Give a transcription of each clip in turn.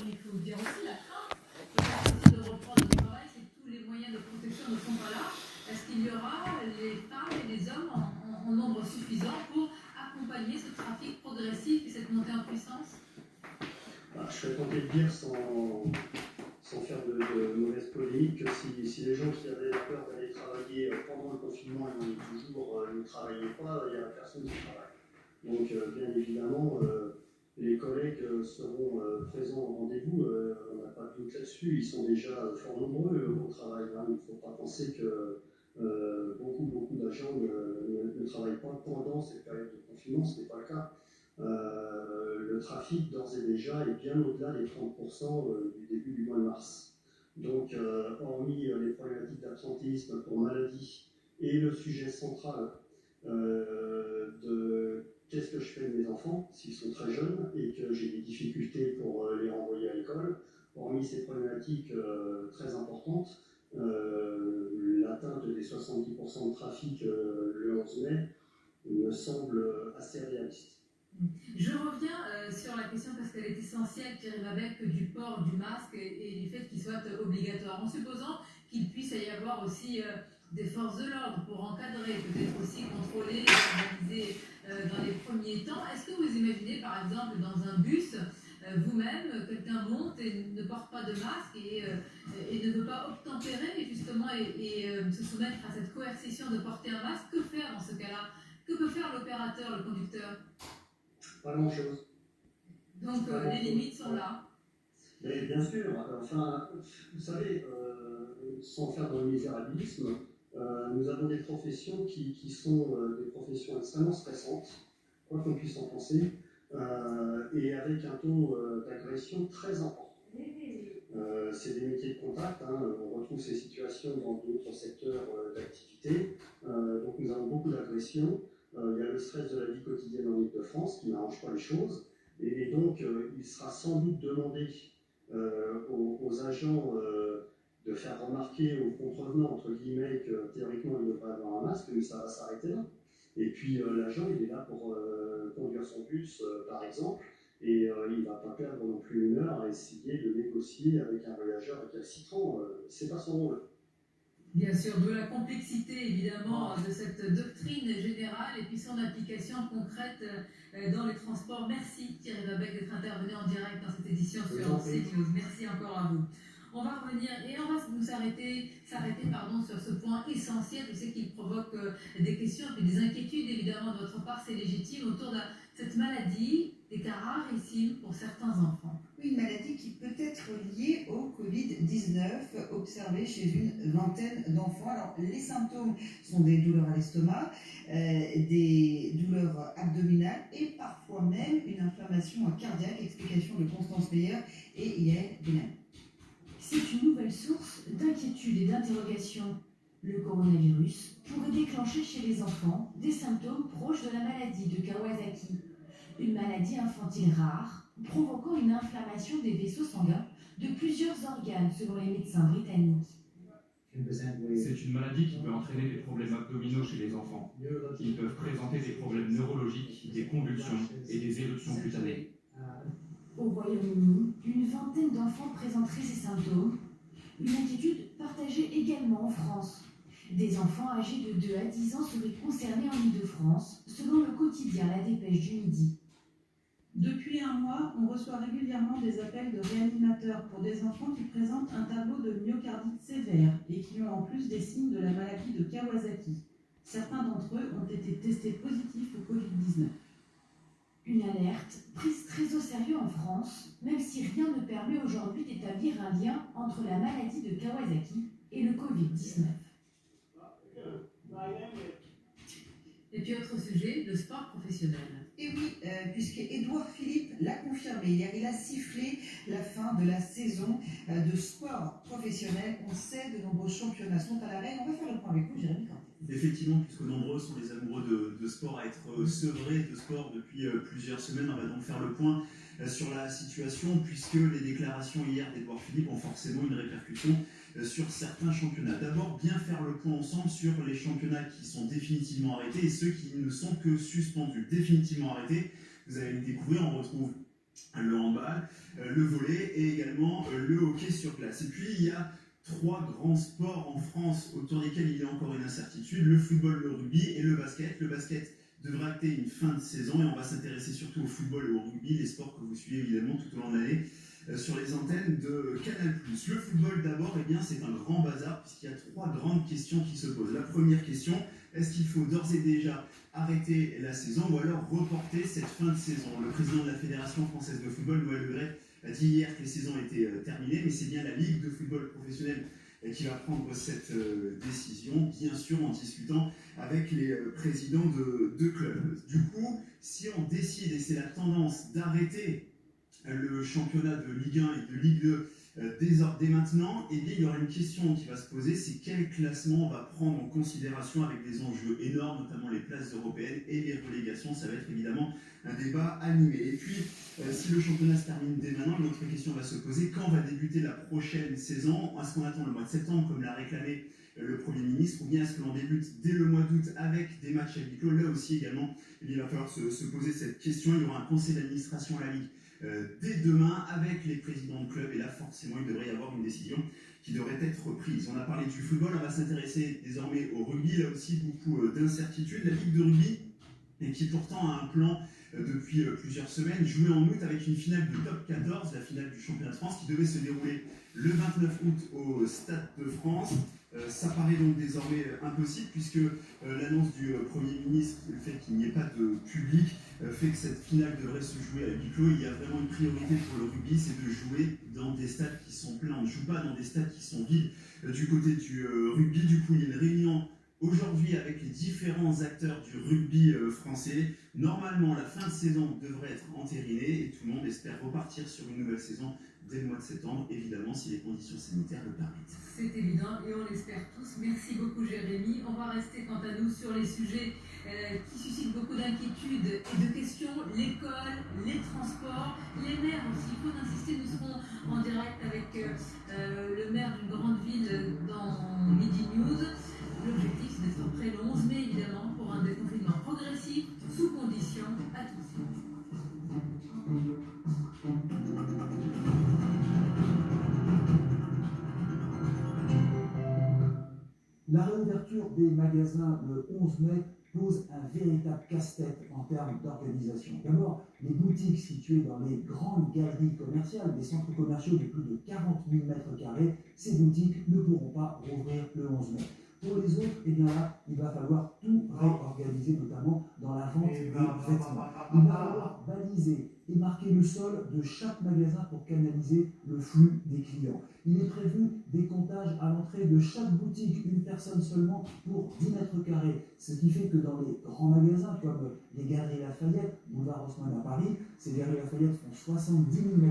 il faut dire aussi la crainte de reprendre le travail, c'est que tous les moyens de protection ne sont pas là. Est-ce qu'il y aura les femmes et les hommes en nombre suffisant pour accompagner ce trafic progressif et cette montée en puissance? Je serais tenté de dire sans faire de mauvaise polémique que si les gens qui avaient peur d'aller travailler pendant le confinement et toujours ne travaillaient pas, il n'y a personne qui travaille. Donc bien évidemment, les collègues seront présents au rendez-vous, on n'a pas de doute là-dessus, ils sont déjà fort nombreux au travail. Hein. Il ne faut pas penser que beaucoup d'agents ne travaillent pas pendant cette période de confinement, ce n'est pas le cas. Le trafic d'ores et déjà est bien au-delà des 30% du début du mois de mars. Donc hormis les problématiques d'absentéisme pour maladie et le sujet central de qu'est-ce que je fais de mes enfants s'ils sont très jeunes et que j'ai des difficultés pour les renvoyer à l'école, hormis ces problématiques très importantes, l'atteinte des 70% de trafic le 11 mai me semble assez réaliste. Je reviens sur la question parce qu'elle est essentielle, Thierry Babek, du port du masque et du fait qu'il soit obligatoire. En supposant qu'il puisse y avoir aussi des forces de l'ordre pour encadrer, peut-être aussi contrôler et organiser dans les premiers temps. Est-ce que vous imaginez, par exemple, dans un bus, vous-même, quelqu'un monte et ne porte pas de masque et ne veut pas obtempérer justement et se soumettre à cette coercition de porter un masque? Que faire dans ce cas-là? Que peut faire l'opérateur, le conducteur? Pas grand-chose. Donc les limites sont là. Mais bien sûr, enfin, vous savez, sans faire dans le misérabilisme, nous avons des professions qui sont des professions extrêmement stressantes, quoi qu'on puisse en penser, et avec un taux d'agression très important. C'est des métiers de contact, hein, on retrouve ces situations dans d'autres secteurs d'activité, donc nous avons beaucoup d'agressions. Il y a le stress de la vie quotidienne en Île-de-France qui n'arrange pas les choses. Et donc, il sera sans doute demandé aux agents de faire remarquer aux contrevenants, entre guillemets, que théoriquement, il devrait avoir un masque, mais ça va s'arrêter là. Et puis, l'agent, il est là pour conduire son bus, par exemple, et il ne va pas perdre non plus une heure à essayer de négocier avec un voyageur récalcitrant. C'est pas son rôle. Bien sûr, de la complexité évidemment de cette doctrine générale et puis son application concrète dans les transports. Merci Thierry Babek d'être intervenu en direct dans cette édition sur CNews. Merci encore à vous. On va revenir et on va s'arrêter sur ce point essentiel. Je sais qu'il provoque des questions et des inquiétudes évidemment de votre part, c'est légitime, autour de cette maladie, des cas rarissimes pour certains enfants. Oui, une maladie qui peut être liée au Covid-19, observée chez une vingtaine d'enfants. Alors, les symptômes sont des douleurs à l'estomac, des douleurs abdominales et parfois même une inflammation cardiaque. Explication de Constance Meyer et Yael Benham. C'est une nouvelle source d'inquiétude et d'interrogation. Le coronavirus pourrait déclencher chez les enfants des symptômes proches de la maladie de Kawasaki, une maladie infantile rare provoquant une inflammation des vaisseaux sanguins de plusieurs organes selon les médecins britanniques. C'est une maladie qui peut entraîner des problèmes abdominaux chez les enfants. Ils peuvent présenter des problèmes neurologiques, des convulsions et des éruptions cutanées. Au Royaume-Uni, une vingtaine d'enfants présenteraient ces symptômes. Une inquiétude partagée également en France. Des enfants âgés de 2 à 10 ans seraient concernés en Île-de-France, selon le quotidien La Dépêche du Midi. Depuis un mois, on reçoit régulièrement des appels de réanimateurs pour des enfants qui présentent un tableau de myocardite sévère et qui ont en plus des signes de la maladie de Kawasaki. Certains d'entre eux ont été testés positifs au Covid-19. Une alerte prise très au sérieux en France, même si rien ne permet aujourd'hui d'établir un lien entre la maladie de Kawasaki et le Covid-19. Et puis autre sujet, le sport professionnel. Et oui, puisque Édouard Philippe l'a confirmé hier, il a sifflé la fin de la saison de sport professionnel. On sait de nombreux championnats sont à l'arrêt. On va faire le point avec vous, Jérémy Cantet. Effectivement, puisque nombreux sont les amoureux de sport à être sevrés de sport depuis plusieurs semaines, on va donc faire le point sur la situation, puisque les déclarations hier d'Édouard Philippe ont forcément une répercussion sur certains championnats. D'abord, bien faire le point ensemble sur les championnats qui sont définitivement arrêtés et ceux qui ne sont que suspendus. Définitivement arrêtés, vous allez le découvrir, on retrouve le handball, le volley et également le hockey sur glace. Et puis il y a 3 grands sports en France autour desquels il y a encore une incertitude, le football, le rugby et le basket. Le basket devrait acter une fin de saison et on va s'intéresser surtout au football et au rugby, les sports que vous suivez évidemment tout au long de l'année sur les antennes de Canal+. Le football d'abord, eh bien, c'est un grand bazar puisqu'il y a 3 grandes questions qui se posent. La première question, est-ce qu'il faut d'ores et déjà arrêter la saison ou alors reporter cette fin de saison? Le président de la Fédération française de football, Noël Le Graët, a dit hier que les saisons étaient terminées, mais c'est bien la Ligue de football professionnel qui va prendre cette décision, bien sûr en discutant avec les présidents de clubs. Du coup, si on décide, et c'est la tendance, d'arrêter le championnat de Ligue 1 et de Ligue 2 dès maintenant, eh bien, il y aura une question qui va se poser, c'est quel classement on va prendre en considération avec des enjeux énormes, notamment les places européennes et les relégations. Ça va être évidemment un débat animé. Et puis, si le championnat se termine dès maintenant, une autre question va se poser, quand va débuter la prochaine saison? Est-ce qu'on attend le mois de septembre, comme l'a réclamé le Premier ministre, ou bien est-ce que l'on débute dès le mois d'août avec des matchs à huis clos? Là aussi également, il va falloir se poser cette question. Il y aura un conseil d'administration à la Ligue dès demain avec les présidents de clubs et là forcément il devrait y avoir une décision qui devrait être prise. On a parlé du football, on va s'intéresser désormais au rugby, là aussi beaucoup d'incertitudes. La Ligue de rugby, et qui pourtant a un plan depuis plusieurs semaines, joué en août avec une finale de top 14, la finale du championnat de France qui devait se dérouler le 29 août au Stade de France. Ça paraît donc désormais impossible puisque l'annonce du Premier ministre, le fait qu'il n'y ait pas de public, fait que cette finale devrait se jouer à huis clos. Il y a vraiment une priorité pour le rugby, c'est de jouer dans des stades qui sont pleins. On ne joue pas dans des stades qui sont vides. Du côté du rugby, du coup, il y a une réunion aujourd'hui avec les différents acteurs du rugby français. Normalement, la fin de saison devrait être entérinée et tout le monde espère repartir sur une nouvelle saison dès le mois de septembre, évidemment, si les conditions sanitaires le permettent. C'est évident et on l'espère tous. Merci beaucoup Jérémy. On va rester quant à nous sur les sujets qui suscitent beaucoup d'inquiétudes et de questions. L'école, les transports, les maires aussi. Il faut insister, nous serons en direct avec le maire d'une grande ville dans Midi News. L'objectif c'est d'être prêt le 11 mai évidemment pour un déconfinement progressif, sous condition. À tout de suite. La réouverture des magasins le 11 mai pose un véritable casse-tête en termes d'organisation. D'abord, les boutiques situées dans les grandes galeries commerciales, des centres commerciaux de plus de 40 000 m², ces boutiques ne pourront pas rouvrir le 11 mai. Pour les autres, eh bien là, il va falloir tout réorganiser, notamment dans la vente des vêtements. Il va falloir baliser et marquer le sol de chaque magasin pour canaliser le flux des clients. Il est prévu des comptages à l'entrée de chaque boutique, une personne seulement pour 10 m². Ce qui fait que dans les grands magasins comme les Galeries Lafayette, boulevard Haussmann à Paris, ces Galeries Lafayette font 70 000 m²,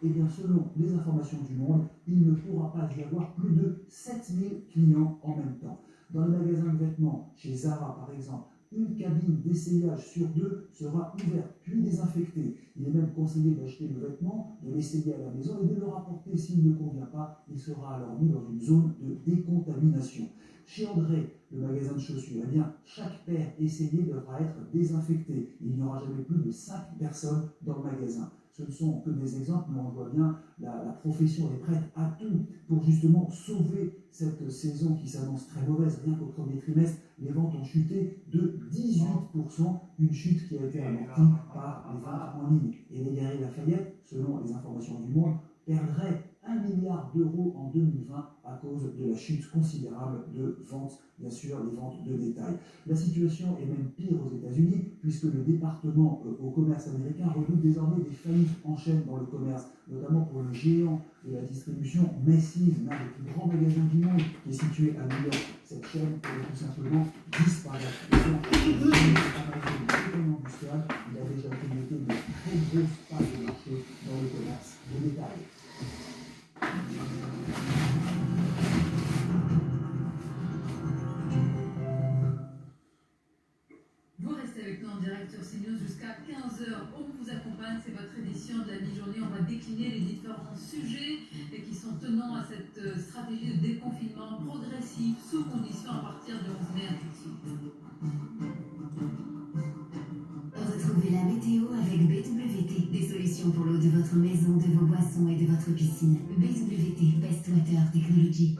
et bien selon les informations du Monde, il ne pourra pas y avoir plus de 7 000 clients en même temps. Dans les magasins de vêtements, chez Zara par exemple, une cabine d'essayage sur 2 sera ouverte puis désinfectée. Il est même conseillé d'acheter le vêtement, de l'essayer à la maison et de le rapporter s'il ne convient pas. Il sera alors mis dans une zone de décontamination. Chez André, le magasin de chaussures, eh bien, chaque paire essayée devra être désinfectée. Il n'y aura jamais plus de 5 personnes dans le magasin. Ce ne sont que des exemples, mais on voit bien la profession est prête à tout pour justement sauver cette saison qui s'annonce très mauvaise. Rien qu'au premier trimestre, les ventes ont chuté de 18%, une chute qui a été amortie par les ventes en ligne. Et les Galeries Lafayette, selon les informations du Monde, perdraient 1 milliard d'euros en 2020 à cause de la chute considérable de ventes, bien sûr, les ventes de détail. La situation est même pire aux États-Unis, puisque le département au commerce américain redoute désormais des faillites en chaîne dans le commerce, notamment pour le géant de la distribution Macy's, l'un des plus grands magasins du monde, qui est situé à New York. Cette chaîne pourrait tout simplement disparaître. Il a déjà communiqué de très grosses parts de marché dans le commerce de détail. Vous restez avec nous en direct sur CNews jusqu'à 15h. On vous accompagne, c'est votre édition de la mi-journée. On va décliner les différents sujets qui sont tenants à cette stratégie de déconfinement progressif, sous condition à partir du 11 mai. À tout de suite. Retrouvez la météo avec BWT, des solutions votre piscine. BWT Best Water Technology.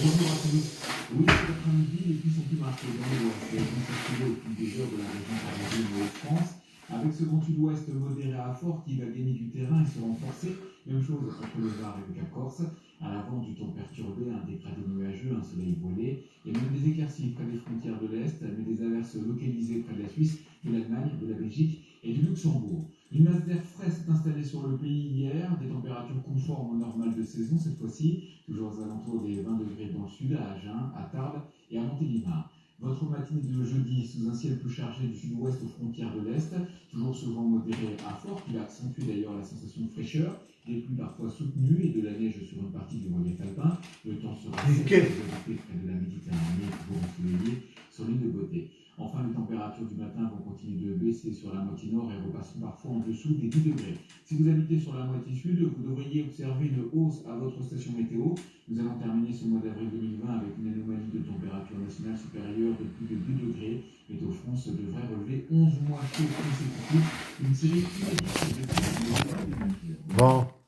Bonjour à tous. Oui, cet après-midi, les pluies sont plus marquées dans l'ouest. Elles vont circuler au fil des heures de la région parisienne et de France, avec ce vent sud-ouest modéré à fort qui va gagner du terrain et se renforcer. Même chose entre le Var et le Cap Corse. À l'avant, du temps perturbé, un dégradé nuageux, un soleil voilé, et même des éclaircies près des frontières de l'Est, mais des averses localisées près de la Suisse, de l'Allemagne, de la Belgique et du Luxembourg. Une masse d'air frais s'est installée sur le pays hier, des températures conformes au normal de saison cette fois-ci, toujours aux alentours des 20 degrés dans le sud, à Agen, à Tarbes et à Montélimar. Votre matinée de jeudi sous un ciel plus chargé du sud-ouest aux frontières de l'Est, toujours ce vent modéré à fort qui va accentuer d'ailleurs la sensation de fraîcheur, des pluies parfois soutenues et de la neige sur une partie du relief alpin. Le temps sera sec près de la Méditerranée, toujours ensoleillé sur l'île de Beauté. Enfin, les températures du matin vont continuer de baisser sur la moitié nord et repasseront parfois en dessous des 10 degrés. Si vous habitez sur la moitié sud, vous devriez observer une hausse à votre station météo. Nous allons terminer ce mois d'avril 2020 avec une anomalie de température nationale supérieure de plus de 2 degrés. Météo France devrait relever 11 mois chauds consécutifs, une série inédite de 2020. Bon.